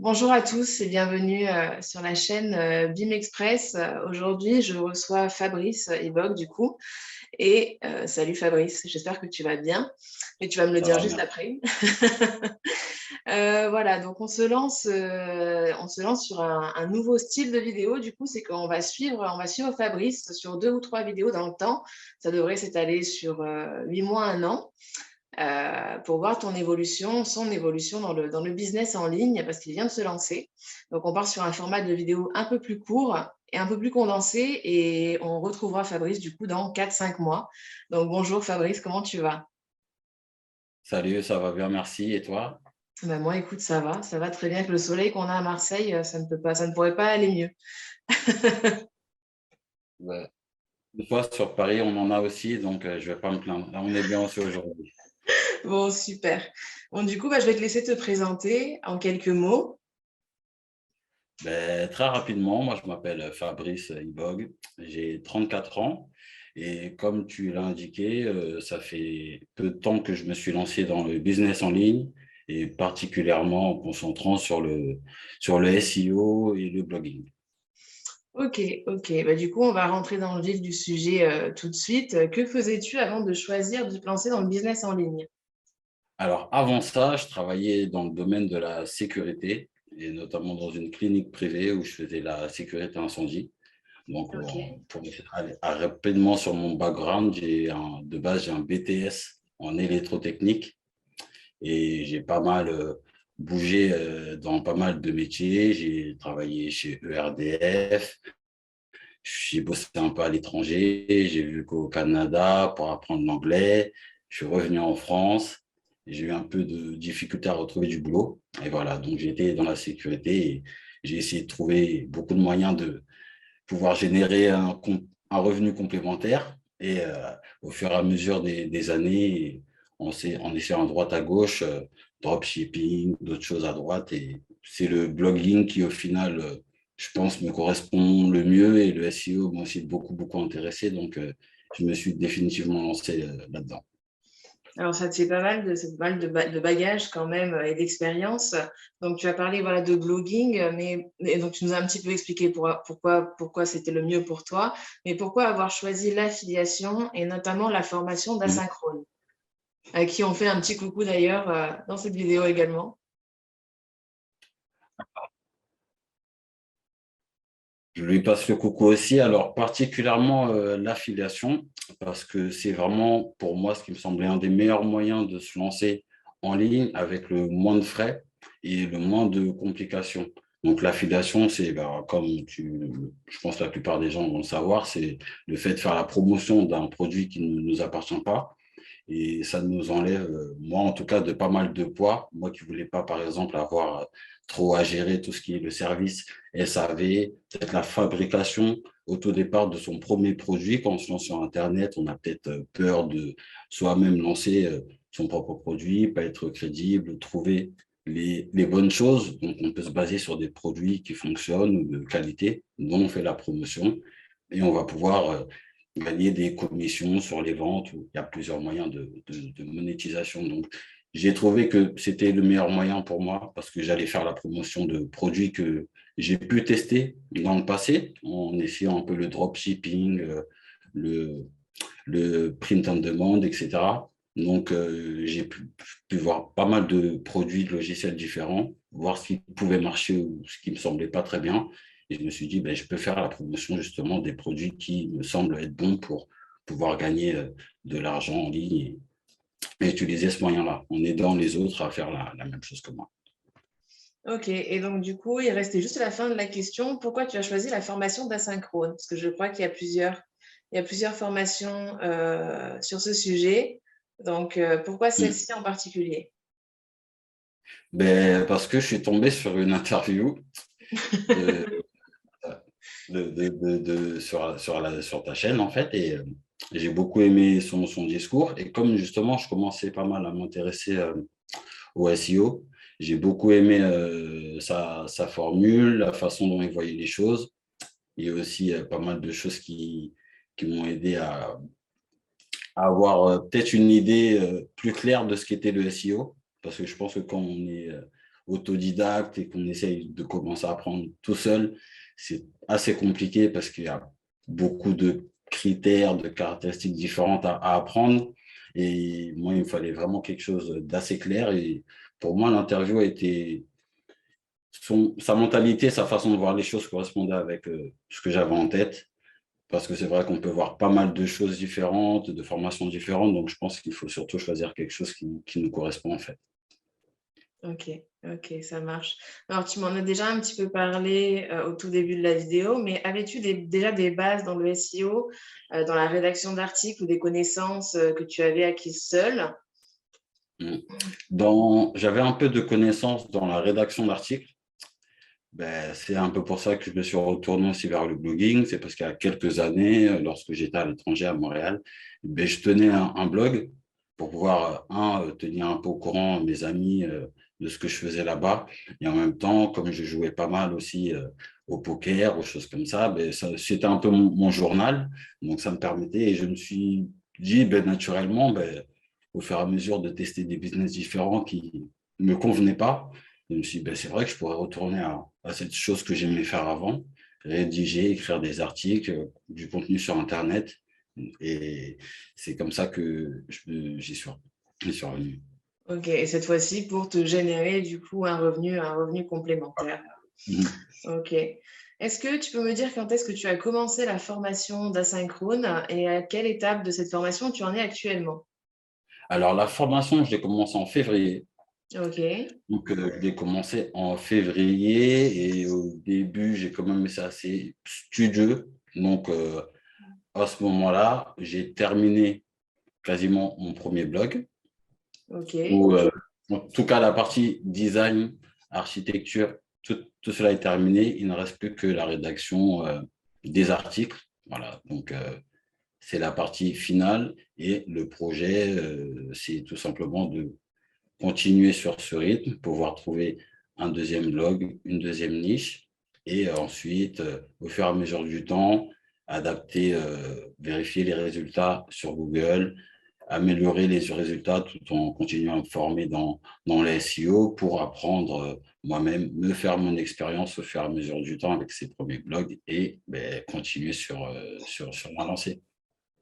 Bonjour à tous et bienvenue sur la chaîne BIM Express. Aujourd'hui, je reçois Fabrice Ibog du coup. Salut Fabrice, j'espère que tu vas bien. Mais tu vas me le Ça dire va, juste merci. après. Voilà, donc on se lance sur un nouveau style de vidéo. Du coup, c'est qu'on va suivre Fabrice sur 2 ou 3 vidéos dans le temps. Ça devrait s'étaler sur 8 mois, un an pour voir ton évolution, son évolution dans le business en ligne, parce qu'il vient de se lancer. Donc, on part sur un format de vidéo un peu plus court et un peu plus condensé, et on retrouvera Fabrice, du coup, dans 4 5 mois. Donc, bonjour Fabrice, comment tu vas? Salut, ça va bien, merci. Et toi? Ben, moi, écoute, ça va très bien. Avec le soleil qu'on a à Marseille, ça ne pourrait pas aller mieux. Ouais. Des fois, sur Paris, on en a aussi, donc je vais pas me plaindre. Là, on est bien aussi aujourd'hui. Bon, super. Bon, du coup, je vais te laisser te présenter en quelques mots. Ben, très rapidement, moi, je m'appelle Fabrice Ibog, j'ai 34 ans et comme tu l'as indiqué, ça fait peu de temps que je me suis lancé dans le business en ligne et particulièrement en concentrant sur le SEO et le blogging. Ok, ok. Du coup, on va rentrer dans le vif du sujet tout de suite. Que faisais-tu avant de choisir de te lancer dans le business en ligne? Alors, avant ça, je travaillais dans le domaine de la sécurité et notamment dans une clinique privée où je faisais la sécurité incendie. Donc, Ok. pour aller rapidement sur mon background, de base, j'ai un BTS en électrotechnique et j'ai pas mal bougé dans pas mal de métiers. J'ai travaillé chez ERDF, j'ai bossé un peu à l'étranger, j'ai vu qu'au Canada pour apprendre l'anglais. Je suis revenu en France. J'ai eu un peu de difficulté à retrouver du boulot. Et voilà, donc j'étais dans la sécurité et j'ai essayé de trouver beaucoup de moyens de pouvoir générer un revenu complémentaire. Et au fur et à mesure des années, en essayant à droite à gauche, dropshipping, d'autres choses à droite. Et c'est le blogging qui, au final, je pense, me correspond le mieux. Et le SEO m'a aussi beaucoup, beaucoup intéressé. Donc, je me suis définitivement lancé là-dedans. Alors, ça te fait pas mal de bagages quand même et d'expérience. Donc, tu as parlé voilà, de blogging, mais donc tu nous as un petit peu expliqué pourquoi c'était le mieux pour toi, mais pourquoi avoir choisi l'affiliation et notamment la formation Mhm. d'Asynchrone, à qui on fait un petit coucou d'ailleurs dans cette vidéo également. Je lui passe le coucou aussi. Alors, particulièrement l'affiliation, parce que c'est vraiment pour moi ce qui me semblait un des meilleurs moyens de se lancer en ligne avec le moins de frais et le moins de complications. Donc, l'affiliation, c'est je pense que la plupart des gens vont le savoir, c'est le fait de faire la promotion d'un produit qui ne nous appartient pas et ça nous enlève, moi en tout cas, de pas mal de poids. Moi qui ne voulais pas, par exemple, avoir trop à gérer tout ce qui est le service SAV, peut-être la fabrication au tout départ de son premier produit. Quand on se lance sur Internet, on a peut-être peur de soi-même lancer son propre produit, pas être crédible, trouver les bonnes choses. Donc, on peut se baser sur des produits qui fonctionnent ou de qualité, dont on fait la promotion, et on va pouvoir gagner des commissions sur les ventes, où il y a plusieurs moyens de monétisation. Donc, j'ai trouvé que c'était le meilleur moyen pour moi parce que j'allais faire la promotion de produits que j'ai pu tester dans le passé en essayant un peu le dropshipping, le, le print on demand, etc. Donc, j'ai pu voir pas mal de produits, de logiciels différents, voir ce qui pouvait marcher ou ce qui ne me semblait pas très bien. Et je me suis dit, ben, je peux faire la promotion justement des produits qui me semblent être bons pour pouvoir gagner de l'argent en ligne et utiliser ce moyen-là en aidant les autres à faire la même chose que moi. Ok, et donc du coup, il restait juste la fin de la question. Pourquoi tu as choisi la formation d'asynchrone? Parce que je crois qu'il y a plusieurs formations sur ce sujet. Donc, pourquoi Mm. celle-ci en particulier? Ben, parce que je suis tombé sur une interview de, sur ta chaîne, en fait, et j'ai beaucoup aimé son discours. Et comme justement, je commençais pas mal à m'intéresser au SEO, j'ai beaucoup aimé sa formule, la façon dont il voyait les choses, et aussi pas mal de choses qui m'ont aidé à avoir peut-être une idée plus claire de ce qu'était le SEO, parce que je pense que quand on est autodidacte et qu'on essaye de commencer à apprendre tout seul, c'est assez compliqué parce qu'il y a beaucoup de critères, de caractéristiques différentes à apprendre. Et moi, il me fallait vraiment quelque chose d'assez clair. Et pour moi, l'interview a été sa mentalité, sa façon de voir les choses correspondait avec ce que j'avais en tête. Parce que c'est vrai qu'on peut voir pas mal de choses différentes, de formations différentes. Donc, je pense qu'il faut surtout choisir quelque chose qui nous correspond en fait. Ok, ok, ça marche. Alors, tu m'en as déjà un petit peu parlé au tout début de la vidéo, mais avais-tu déjà des bases dans le SEO, dans la rédaction d'articles ou des connaissances que tu avais acquises seule? J'avais un peu de connaissances dans la rédaction d'articles. Ben, c'est un peu pour ça que je me suis retourné aussi vers le blogging. C'est parce qu'il y a quelques années, lorsque j'étais à l'étranger, à Montréal, ben, je tenais un blog pour pouvoir, tenir un peu au courant mes amis de ce que je faisais là-bas. Et en même temps, comme je jouais pas mal aussi au poker, aux choses comme ça, ben, c'était un peu mon journal. Donc, ça me permettait, et je me suis dit, ben, naturellement, ben, au fur et à mesure de tester des business différents qui ne me convenaient pas, je me suis dit, ben, c'est vrai que je pourrais retourner à cette chose que j'aimais faire avant, rédiger, écrire des articles, du contenu sur Internet. Et c'est comme ça que j'y suis revenu. Ok, et cette fois-ci pour te générer du coup un revenu complémentaire. Mhm. Ok. Est-ce que tu peux me dire quand est-ce que tu as commencé la formation d'Asynchrone et à quelle étape de cette formation tu en es actuellement? Alors, la formation, je l'ai commencé en février. Ok, Donc, je l'ai commencé en février et au début, j'ai quand même essayé assez studieux. Donc, à ce moment-là, j'ai terminé quasiment mon premier blog. ok, Où, en tout cas, la partie design, architecture, tout cela est terminé. Il ne reste plus que la rédaction des articles. Voilà, donc c'est la partie finale et le projet, c'est tout simplement de continuer sur ce rythme, pouvoir trouver un deuxième blog, une deuxième niche et ensuite, au fur et à mesure du temps, adapter, vérifier les résultats sur Google, améliorer les résultats tout en continuant à me former dans les SEO pour apprendre moi-même, me faire mon expérience au fur et à mesure du temps avec ces premiers blogs et ben, continuer sur ma lancée.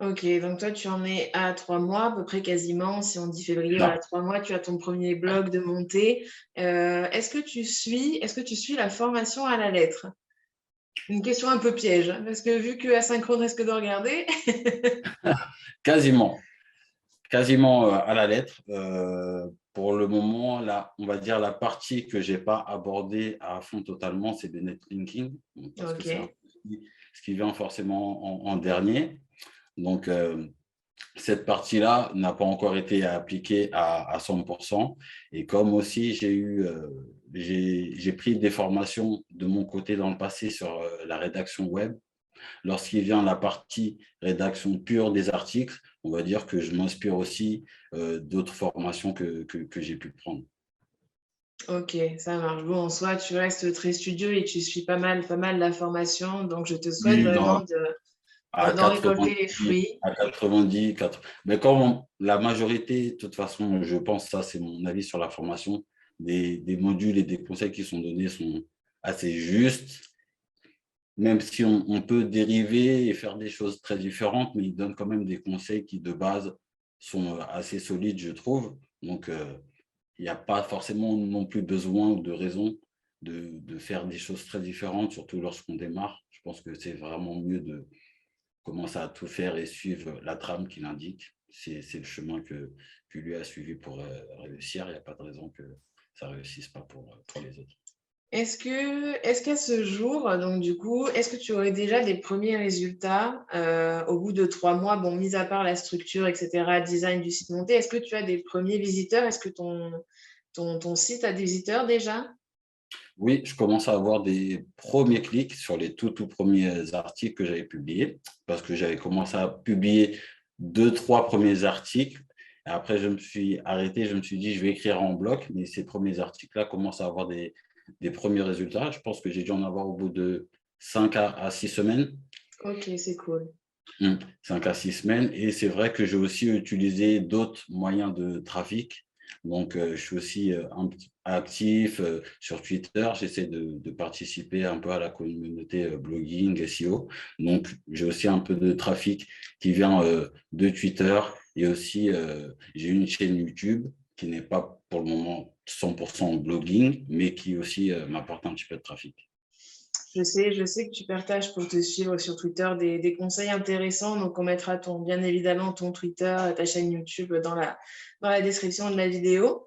ok. Donc toi, tu en es à 3 mois, à peu près quasiment. Si on dit février, voilà, Là, 3 mois, tu as ton premier blog de montée. Est-ce que tu suis la formation à la lettre? Une question un peu piège, hein, parce que vu que Asynchrone risque de regarder. quasiment, quasiment à la lettre. Pour le moment, là, on va dire la partie que je n'ai pas abordée à fond totalement, c'est le netlinking, parce que Ok, c'est ce qui vient forcément en dernier. Donc, cette partie-là n'a pas encore été appliquée à 100%. Et comme aussi, j'ai pris des formations de mon côté dans le passé sur la rédaction web. Lorsqu'il vient la partie rédaction pure des articles, on va dire que je m'inspire aussi d'autres formations que j'ai pu prendre. ok, ça marche. Bon, en soi, tu restes très studieux et tu suis pas mal la formation. Donc, je te souhaite Oui, vraiment à d'en récolter les 90, fruits. à 90, 80. Mais comme la majorité, de toute façon, je pense, ça c'est mon avis sur la formation, des modules et des conseils qui sont donnés sont assez justes, même si on peut dériver et faire des choses très différentes, mais ils donnent quand même des conseils qui, de base, sont assez solides, je trouve. Donc, il n'y a pas forcément non plus besoin ou de raison de faire des choses très différentes, surtout lorsqu'on démarre. Je pense que c'est vraiment mieux de commencer à tout faire et suivre la trame qu'il indique. C'est le chemin que lui a suivi pour réussir. Il n'y a pas de raison que ça ne réussisse pas pour les autres. Est-ce qu'à ce jour, donc du coup, est-ce que tu aurais déjà des premiers résultats au bout de 3 mois, bon, mis à part la structure, etc., design du site monté, est-ce que tu as des premiers visiteurs? Est-ce que ton site a des visiteurs déjà? Oui, je commence à avoir des premiers clics sur les tout premiers articles que j'avais publiés, parce que j'avais commencé à publier deux, trois premiers articles. Et après, je me suis arrêté, je me suis dit, je vais écrire en bloc, mais ces premiers articles-là commencent à avoir des premiers résultats. Je pense que j'ai dû en avoir au bout de 5 à 6 semaines. Ok, c'est cool. 5 à 6 semaines. Et c'est vrai que j'ai aussi utilisé d'autres moyens de trafic, Donc, je suis aussi actif sur Twitter. J'essaie de participer un peu à la communauté blogging, SEO. Donc, j'ai aussi un peu de trafic qui vient de Twitter. Et aussi, j'ai une chaîne YouTube qui n'est pas pour le moment 100% blogging, mais qui aussi m'apporte un petit peu de trafic. Je sais que tu partages pour te suivre sur Twitter des conseils intéressants. Donc, on mettra bien évidemment ton Twitter, ta chaîne YouTube dans la description de la vidéo.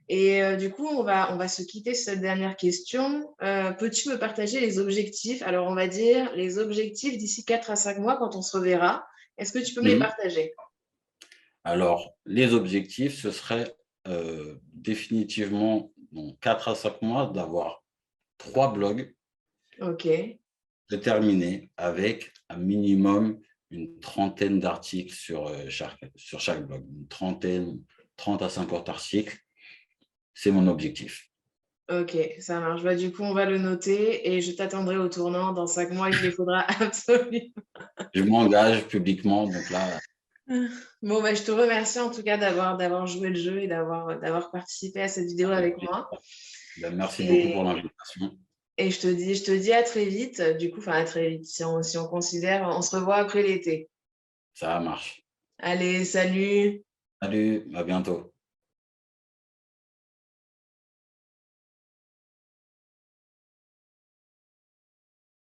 Et du coup, on va se quitter sur cette dernière question. Peux-tu me partager les objectifs? Alors, on va dire les objectifs d'ici 4 à 5 mois quand on se reverra. Est-ce que tu peux me les Mhm. partager? Alors, les objectifs, ce serait définitivement, dans 4 à 5 mois, d'avoir 3 blogs Ok, déterminés avec un minimum une trentaine d'articles sur chaque blog. Une trentaine, 30 à 50 articles, c'est mon objectif. ok, ça marche. Bah, du coup, on va le noter et je t'attendrai au tournant dans 5 mois. Il les faudra absolument. Je m'engage publiquement, donc là, Bon, bah, je te remercie en tout cas d'avoir joué le jeu et d'avoir participé à cette vidéo avec avec plaisir. moi. Ben, merci beaucoup pour Et, l'invitation. et je te dis à très vite. Du coup, enfin à très vite, si on considère, on se revoit après l'été. Ça marche. Allez, salut! Salut, à bientôt.